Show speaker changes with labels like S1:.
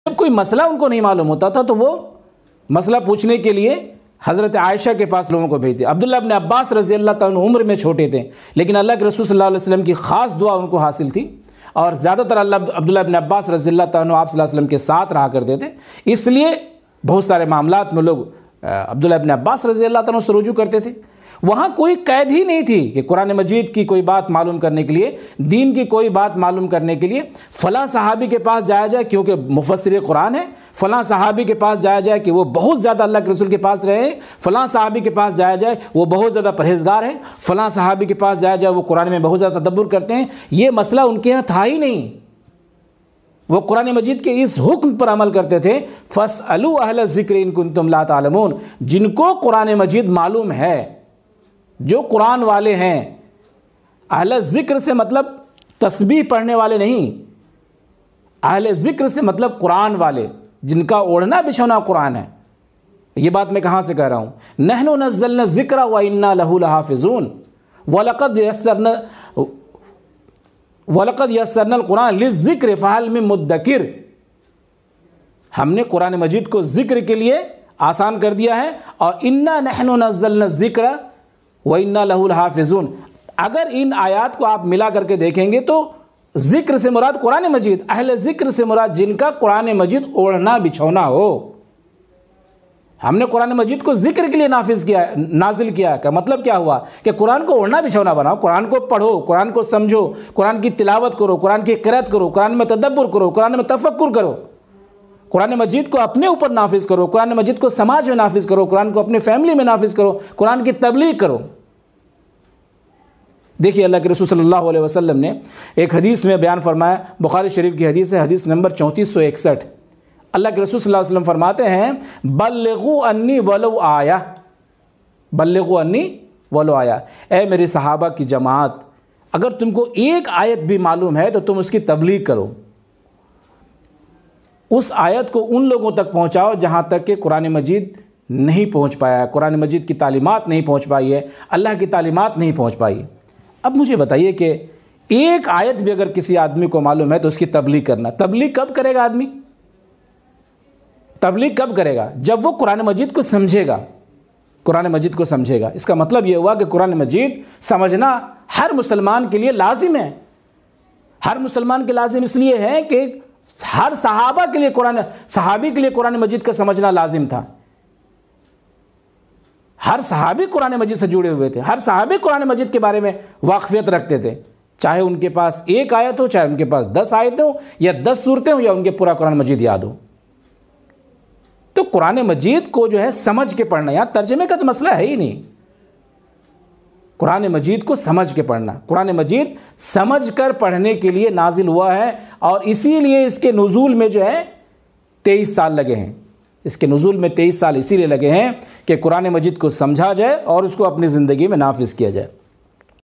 S1: जब कोई मसला उनको नहीं मालूम होता था तो वो मसला पूछने के लिए हज़रत आयशा के पास लोगों को भेजते। अब्दुल्ला इब्न अब्बास रज़ी अल्लाह ताला अन्हु उम्र में छोटे थे, लेकिन अल्लाह के रसूल सल्लल्लाहु अलैहि वसल्लम की ख़ास दुआ उनको हासिल थी और ज़्यादातर अब्दुल्ला इब्न अब्बास रज़ी अल्लाह ताला अन्हु आप सल्लल्लाहु अलैहि वसल्लम के साथ रहा करते थे। इसलिए बहुत सारे मामलात में लोग अब्दुल्ला इब्न अब्बास रज़ी अल्लाह ताला अन्हु से रुजू करते थे। वहाँ कोई कैद ही नहीं थी कि कुरान मजीद की कोई बात मालूम करने के लिए, दीन की कोई बात मालूम करने के लिए फ़लाँ सहाबी के पास जाया जाए क्योंकि मुफस्सिर कुरान है, फ़लाँ सहाबी के पास जाया जाए कि वो बहुत ज़्यादा अल्लाह के रसूल के पास रहे, फ़लाँ सहाबी के पास जाया जाए वो बहुत ज़्यादा परहेज़गार है, फ़लाँ सहाबी के पास जाया जाए वो कुरान में बहुत ज़्यादा तदब्बुर करते हैं। ये मसला उनके यहाँ था ही नहीं। वो कुरान मजीद के इस हुक्म पर अमल करते थे, फ़स्अलू अहल ज़िक्र इन कुंतुम ला तालमून। जिनको कुरान मजीद मालूम है, जो कुरान वाले हैं, अहले ज़िक्र से मतलब तस्बीह पढ़ने वाले नहीं, अहले ज़िक्र से मतलब कुरान वाले, जिनका ओढ़ना बिछौना कुरान है। ये बात मैं कहाँ से कह रहा हूँ? नहनु नज़्ज़लना ज़िक्रा व इन्ना लहू लहाफ़िज़ून वलक़द यस्सरनल कुरान लिज़्ज़िक्र फ़हल मिन मुद्दकिर। हमने कुरान मजीद को ज़िक्र के लिए आसान कर दिया है और इन्ना नहनु नज़्ज़लना ज़िक्रा व इन्ना लहू लहाफ़िज़ून। अगर इन आयात को आप मिला करके देखेंगे तो ज़िक्र से मुराद कुरान मजीद, अहले ज़िक्र से मुराद जिनका कुरान मजीद ओढ़ना बिछौना हो। हमने कुरान मजीद को ज़िक्र के लिए नाजिल किया का मतलब क्या हुआ कि कुरान को ओढ़ना बिछौना बनाओ, कुरान को पढ़ो, कुरान को समझो, कुरान की तिलावत करो, कुरान की क़िराअत करो, कुरान में तदब्बुर करो, कुरान में तफक्कुर करो, कुरान मजीद को अपने ऊपर नाफिज करो, कुरान मजीद को समाज में नाफिज करो, कुरान को अपने फैमिली में नाफिज करो, कुरान की तबलीग करो। देखिए अल्लाह के रसूल सल्लल्लाहु अलैहि वसल्लम ने एक हदीस में बयान फरमाया, बुखारी शरीफ की हदीस है, हदीस नंबर 3461। अल्लाह के रसूल सल्लल्लाहु अलैहि वसल्लम फरमाते हैं, बल्लिगू अन्नी वलो आया, बल्लिगू अन्नी वलो आया। ए मेरे सहाबा की जमात, अगर तुमको एक आयत भी मालूम है तो तुम उसकी तबलीग करो, उस आयत को उन लोगों तक पहुंचाओ जहां तक कि कुरान मजीद नहीं पहुंच पाया, कुरान मजीद की तालीमात नहीं पहुंच पाई है, अल्लाह की तालीमात नहीं पहुंच पाई। अब मुझे बताइए कि एक आयत भी अगर किसी आदमी को मालूम है तो उसकी तबलीग करना, तबलीग कब करेगा आदमी? तबलीग कब करेगा? जब वो कुरान मजीद को समझेगा, कुरान मजीद को समझेगा। इसका मतलब ये हुआ कि कुरान मजीद समझना हर मुसलमान के लिए लाजिम है। हर मुसलमान के लाजिम इसलिए है कि हर सहाबा के लिए सहाबी के लिए कुरान मजीद का समझना लाजिम था। हर सहाबी कुरान मजीद से जुड़े हुए थे, हर सहाबी कुरान मजीद के बारे में वाकफियत रखते थे, चाहे उनके पास एक आयत हो, चाहे उनके पास 10 आयतें हो या 10 सूरतें हो या उनके पूरा कुरान मजीद याद हो। तो कुरान मजीद को जो है समझ के पढ़ना, यहां तर्जमे का तो मसला है ही नहीं, कुरान मजीद को समझ के पढ़ना। कुरान मजीद समझ कर पढ़ने के लिए नाजिल हुआ है और इसीलिए इसके नुज़ूल में जो है 23 साल लगे हैं। इसके नुज़ूल में 23 साल इसीलिए लगे हैं कि कुरान मजीद को समझा जाए और उसको अपनी ज़िंदगी में नाफिज किया जाए।